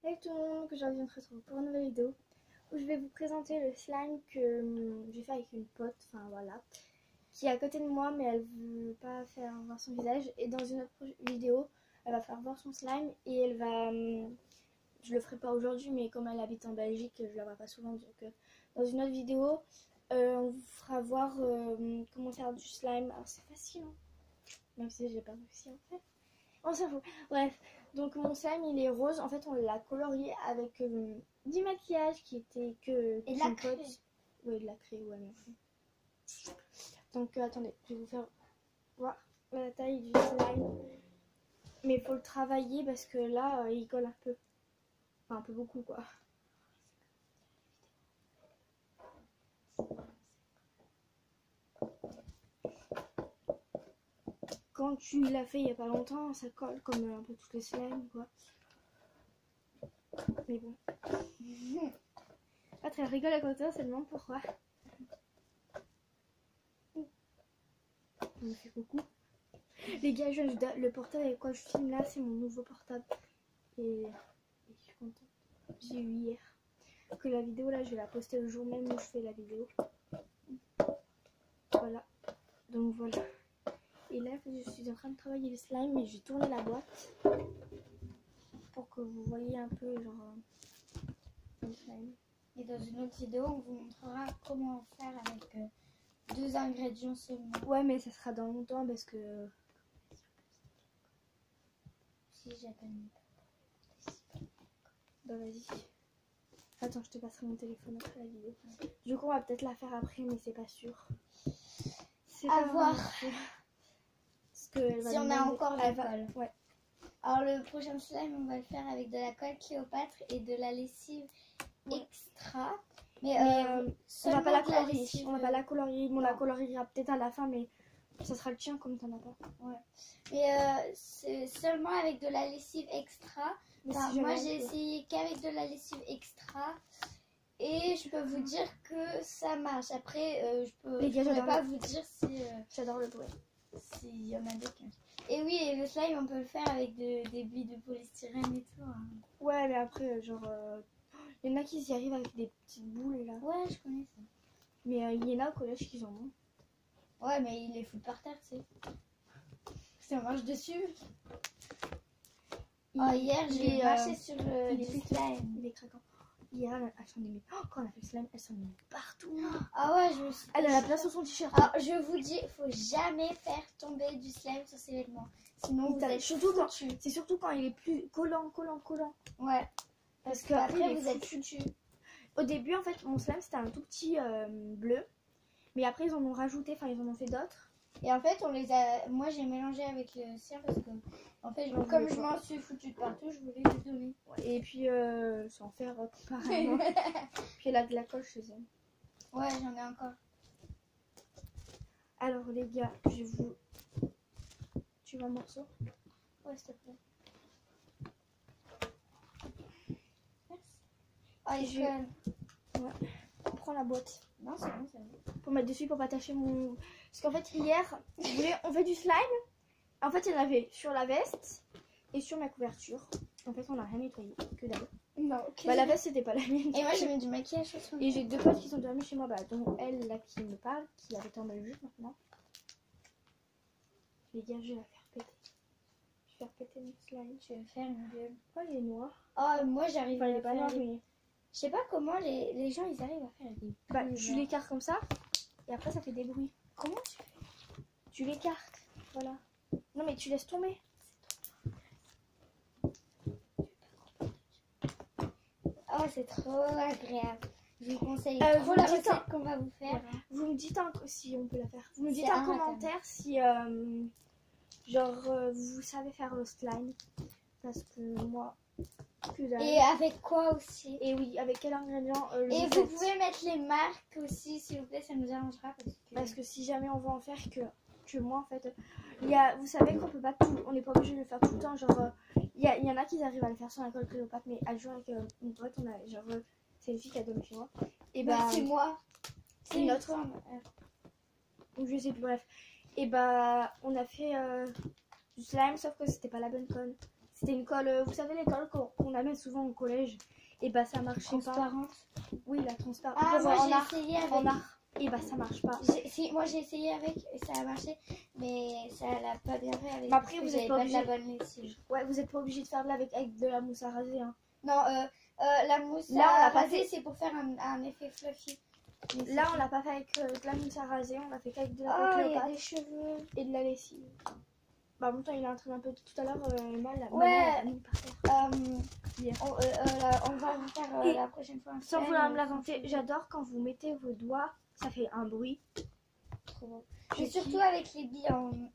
Hey tout le monde, aujourd'hui on se retrouve pour une nouvelle vidéo où je vais vous présenter le slime que j'ai fait avec une pote, enfin voilà, qui est à côté de moi mais elle veut pas faire voir son visage, et dans une autre vidéo elle va faire voir son slime et elle va, je le ferai pas aujourd'hui mais comme elle habite en Belgique je la vois pas souvent, donc dans une autre vidéo on vous fera voir comment faire du slime. Alors c'est facile hein, même si j'ai pas réussi en fait. On s'en fout. Bref, donc mon slime il est rose. En fait, on l'a colorié avec du maquillage qui était que. Et de la craie. Oui, de la craie, ouais, merci. Donc attendez, je vais vous faire voir la taille du slime. Mais il faut le travailler parce que là, il colle un peu. Enfin, un peu beaucoup quoi. Quand tu l'as fait il n'y a pas longtemps, ça colle comme un peu toutes les slimes quoi. Mais bon. Ah, elle rigole à côté, elle se demande pourquoi. On me fait coucou. Les gars, le portable avec quoi je filme là, c'est mon nouveau portable. Et je suis contente. J'ai eu hier. Que la vidéo là, je vais la poster le jour même où je fais la vidéo. Voilà. Donc voilà. Et là, je suis en train de travailler le slime et j'ai tourné la boîte. Pour que vous voyez un peu genre le slime. Et dans une autre vidéo, on vous montrera comment faire avec 2 ingrédients seulement. Ouais, mais ça sera dans longtemps parce que... Si j'appelle. Bah vas-y. Attends, je te passerai mon téléphone après la vidéo. Du coup, on va peut-être la faire après, mais c'est pas sûr. C'est À pas voir. Parce que elle va Si on a demander... encore de la colle. Ouais. Alors le prochain slime, on va le faire avec de la colle Cléopâtre et de la lessive extra. Mais on va pas la colorier. lessive, On va pas la colorier. On la coloriera peut-être à la fin, mais ça sera le tien comme t'en as pas. Ouais. Mais c'est seulement avec de la lessive extra. Enfin, si moi j'ai essayé qu'avec de la lessive extra. Et je peux vous dire que ça marche. Après, je pourrais pas vous dire si... J'adore le bruit. S'il y en a d'autres. Et oui, et le slime, on peut le faire avec des billes de polystyrène et tout. Hein. Ouais, mais après, genre... il y en a qui y arrivent avec des petites boules là. Ouais, je connais ça. Mais il y en a au collège qui en ont. Ouais, mais ils les foutent par terre, tu sais. Ça marche dessus. Hier, j'ai marché sur les slimes. Il est craquant. Hier, elle s'en est mis. Oh, quand on a fait le slime, elle s'en est mis partout. Ah ouais, je me suis... Elle a la place sur son t-shirt. Alors, je vous dis, il faut jamais faire tomber du slime sur ses vêtements. Sinon, vous êtes surtout quand, c'est surtout quand il est plus collant. Ouais. Parce qu'après, vous êtes foutu. Au début, en fait, mon slime, c'était un tout petit bleu. Mais après, ils en ont rajouté, enfin, ils en ont fait d'autres. Et en fait, on les a... Moi, j'ai mélangé avec le sien parce que, en fait, comme je m'en suis foutu de partout, je voulais les donner. Et puis, sans faire pareil. Puis, elle a de la colle chez elle. Ouais, j'en ai encore. Alors, les gars, je vous... Tu veux un morceau? Ouais, s'il te plaît. Merci. Ah, Ouais. Prends la boîte. Non, c'est bon, c'est bon. Pour mettre dessus, pour pas tâcher mon... Parce qu'en fait, hier, on fait du slime. En fait, il y en avait sur la veste et sur ma couverture. En fait, on n'a rien nettoyé, que dalle. Non, ok. Bah, la veste, c'était pas la mienne. Et moi, j'ai mis du maquillage sur son. Et j'ai 2 potes qui sont dormis chez moi, bah, dont elle, là, qui me parle, qui avait en Belgique maintenant. Les gars, je vais la faire péter. Je vais faire péter mon slime. Je vais faire une gueule. Oh, il est noir. Oh, moi, j'arrive Enfin, il à est pas faire noir, mais... Je sais pas comment les gens, ils arrivent à faire des... Bah, tu l'écartes comme ça, et après, ça fait des bruits. Comment tu fais? Tu l'écartes, voilà. Non, mais tu laisses tomber. Oh, c'est trop agréable. Je vous conseille vous trop la me dites recette qu'on va vous faire. Voilà. Vous me dites si on peut la faire. Vous me dites C'est en commentaire si vous savez faire le slime, parce que moi que dalle. Et avec quoi aussi? Et oui, avec quel ingrédient et vous pouvez mettre les marques aussi, s'il vous plaît, ça nous arrangera parce que si jamais on va en faire que moi en fait, vous savez qu'on peut pas tout, on n'est pas obligé de le faire tout le temps, genre il y en a qui arrivent à le faire sans la colle Cléopâtre, mais à jour avec une pote, on a genre c'est une fille qui a donné chez moi. Et bah c'est moi. C'est notre ou je sais plus, bref. Et bah on a fait du slime, sauf que c'était pas la bonne colle. C'était une colle, vous savez, les colles qu'on amène souvent au collège. Et bah ça marchait transparente. pas. Oui, la transparente. Ah, moi en j'ai art, essayé avec. en art. Et bah ça marche pas. Moi j'ai essayé avec et ça a marché, mais ça l'a pas bien fait avec. Mais après, vous êtes pas de obligé. la bonne lessive. Ouais, vous êtes pas obligé de faire avec de la mousse à raser. Hein. Non, la mousse Là, on à l'a pas raser, fait. c'est pour faire un effet fluffy. Mais Là, on l'a pas fait avec de la mousse à raser, on l'a fait qu'avec de la oh, il y a Cléopâtre des cheveux. et de la lessive. Bah, en même temps, il est en train un peu tout à l'heure, mal. Ouais. Mis par terre. On va vous faire Et la prochaine fois. Sans vouloir me la vanter, j'adore quand vous mettez vos doigts, ça fait un bruit. Trop beau. Et surtout avec les billes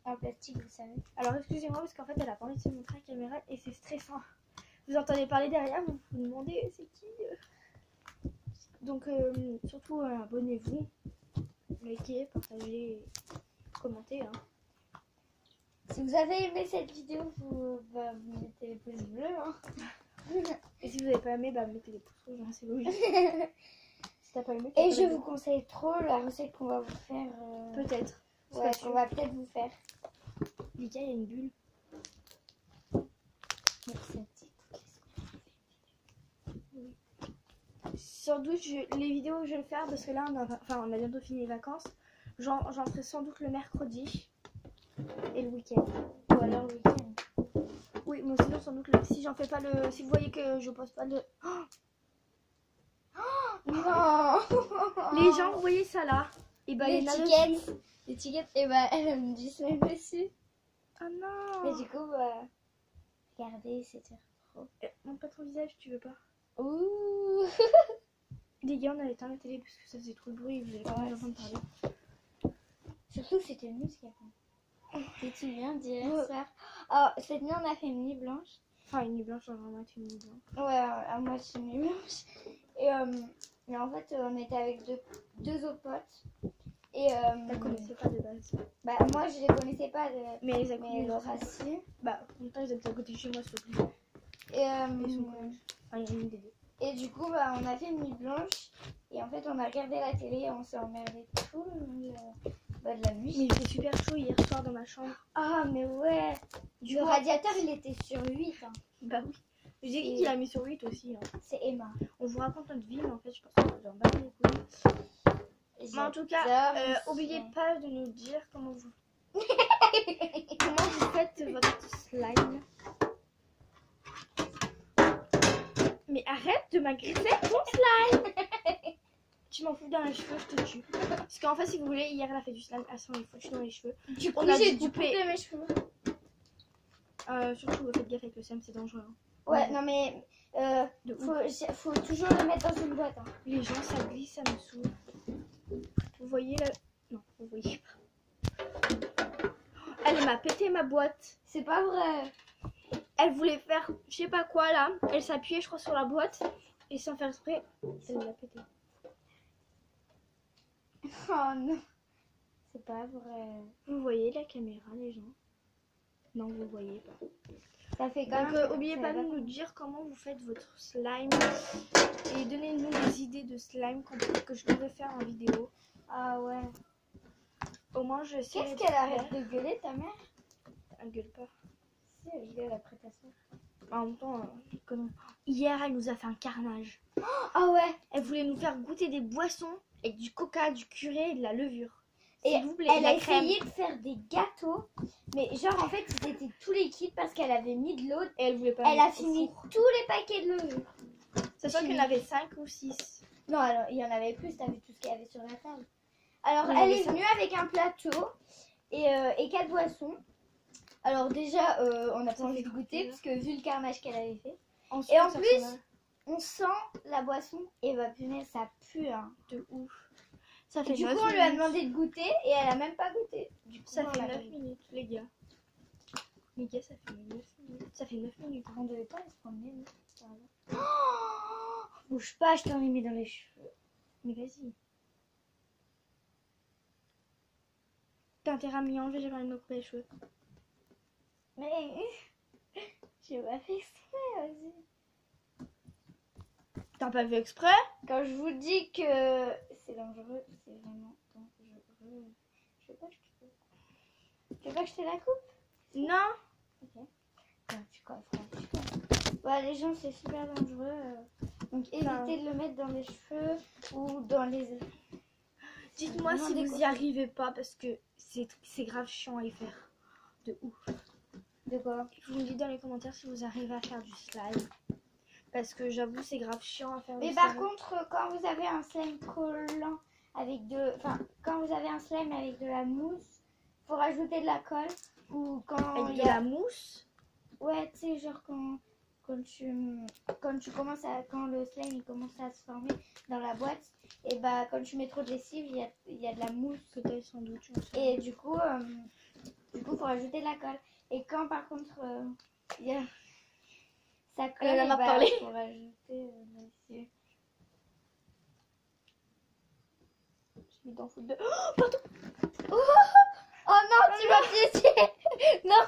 en plastique, vous savez. Alors, excusez-moi, parce qu'en fait, elle a pas envie de se montrer à la caméra et c'est stressant. Vous entendez parler derrière, vous vous demandez c'est qui. Donc, surtout, abonnez-vous, likez, partagez, commentez. Hein. Si vous avez aimé cette vidéo, vous mettez les pouces bleus. Hein. Et si vous n'avez pas aimé, bah mettez des pouces rouges, hein, c'est logique. Si t'as pas aimé, et je vous conseille trop la recette qu'on va vous faire. Peut-être. Ouais, on va peut-être vous faire. Les gars, il y a une bulle. Oui. Sans doute, les vidéos que je vais faire, parce que là, on a bientôt fini les vacances. J'en ferai sans doute le mercredi et le week-end. Ou alors le week-end. Oui, mais sinon, sans doute, si j'en fais pas le. Si vous voyez que je poste pas le. Non. Les gens, vous voyez ça là? Et bah, l'étiquette, et bah, elle me dit ça dessus. Oh non! Et du coup, bah, regardez, c'était trop. Montre pas ton visage, tu veux pas? Ouh. Les gars, on a éteint la télé parce que ça faisait trop de bruit et vous avez pas envie d'entendre parler. Surtout que c'était une musique avant. Et tu viens d'hier soir. Oh, cette nuit, on a fait une nuit blanche. Enfin, une nuit blanche, vraiment une nuit blanche. Ouais, à moitié une nuit blanche. Et en fait, on était avec deux autres potes. Et Je connaissais pas de base. bah, moi, je les connaissais pas. Mais les mais Laura, si. Bah, en même temps, ils habitent à côté de chez moi, s'il te plaît. Et, Ils sont connus. Enfin, il y a une des deux. et du coup, bah, on a fait une nuit blanche. Et en fait, on a regardé la télé et on s'est emmerdé tout le long de la nuit. Mais il fait super chaud hier soir dans ma chambre. Ah, mais ouais. Du Le coup, radiateur, il était sur 8. Hein. Bah oui. Je dis qu'il a mis sur 8 aussi. Hein. C'est Emma. On vous raconte notre vie, mais en fait, je pense qu'on vous en bat les couilles. Mais en tout cas, oubliez pas de nous dire comment vous faites votre slime. Mais arrête de m'agresser ton slime. Tu m'en fous dans les cheveux, je te tue. Parce qu'en fait, si vous voulez, hier elle a fait du slime, elle s'en est foutue dans les cheveux. Du coup, On a j'ai dû dû couper mes cheveux. Surtout, faites gaffe avec le slime, c'est dangereux. Hein. Ouais, non mais faut toujours le mettre dans une boîte. Hein. Les gens, ça glisse, ça me saoule. Vous voyez là? Non, vous voyez pas. Elle m'a pété ma boîte. C'est pas vrai. Elle voulait faire je sais pas quoi là. Elle s'appuyait je crois sur la boîte. Et sans faire exprès, elle l'a pété. Oh non. C'est pas vrai. Vous voyez la caméra les gens? Non, vous voyez pas. Ça fait quand Donc même. oubliez pas de nous dire comment vous faites votre slime. Et donnez-nous des idées de slime que je devrais faire en vidéo. Ah ouais. Au moins je sais. Qu'est-ce qu'elle arrête de gueuler ta mère? Elle gueule pas. Si, elle gueule après ta soeur. En même temps, hier elle nous a fait un carnage. Ah ouais. Elle voulait nous faire goûter des boissons avec du coca, du curé et de la levure. Et vous plaît, elle a essayé de faire des gâteaux, mais genre en fait ils étaient tous liquides parce qu'elle avait mis de l'eau. Et elle voulait pas. Elle a fini tous les paquets de levure. Sachant qu'il y en avait 5 ou 6. Non, alors il y en avait plus, t'as vu tout ce qu'il y avait sur la table. Alors Oui, elle est venue avec un plateau et 4 boissons. Alors déjà on a pas envie de goûter parce que vu le carnage qu'elle avait fait. Ensuite, Et en plus on sent la boisson et bah punaise ça pue hein. De ouf. Ça fait Et du coup 9 on lui a minutes. demandé de goûter et elle a même pas goûté. Du coup, Ça on fait a 9 pas minutes les gars. Les gars ça fait 9 minutes. Ça fait 9 minutes. On devait pas aller se promener, nous. Oh, bouge pas, je t'en ai mis dans les cheveux. Mais vas-y. T'as intérêt à m'y enlever, j'ai pas envie de me couper les cheveux. Mais j'ai pas fait exprès, vas-y. T'as pas vu exprès? Quand je vous dis que c'est dangereux, c'est vraiment dangereux. Je veux pas que je te... Tu veux pas que je te la coupe? Non. Ok. Alors, tu Bah, les gens, c'est super dangereux. Donc, évitez de le mettre dans les cheveux ou dans les... Dites-moi si vous y arrivez pas parce que c'est grave chiant à y faire. De ouf. De quoi? Vous me dites dans les commentaires si vous arrivez à faire du slime. Parce que j'avoue, c'est grave chiant à faire. Mais par contre, quand vous avez un slime collant avec de... Enfin, quand vous avez un slime avec de la mousse, faut rajouter de la colle. Ou quand avec de la mousse? Ouais, tu sais, genre quand tu commences à... Quand le slime il commence à se former dans la boîte, et bah quand tu mets trop de lessive, il y a de la mousse. Peut-être sans doute. Et du coup, faut rajouter de la colle. Et quand par contre, il y a... Ça colle, elle en a parlé. Faut rajouter de la lessive. Je vais t'en foutre de... Oh, pardon. Oh non, tu m'as piégé. Non.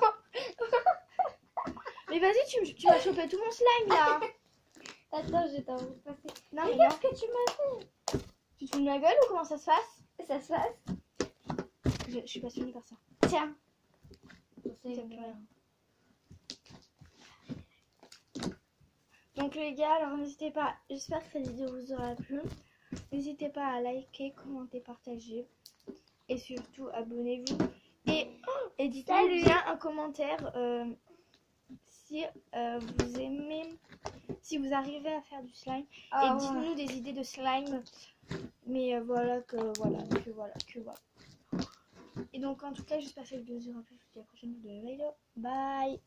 Mais vas-y, tu vas choper tout mon slime là. Attends, je t'en veux passer. Non, mais regarde ce que tu m'as fait. Tu te fous de ma gueule ou comment ça se passe? Ça se passe. Je suis passionnée par ça. Tiens. Donc les gars, alors n'hésitez pas, j'espère que cette vidéo vous aura plu. N'hésitez pas à liker, commenter, partager. Et surtout, abonnez-vous. Et dites-nous bien un commentaire si vous aimez, si vous arrivez à faire du slime. Et dites-nous des idées de slime. Mais voilà. Et donc en tout cas, j'espère que cette vidéo vous aura plu. Je vous dis à la prochaine vidéo. Bye.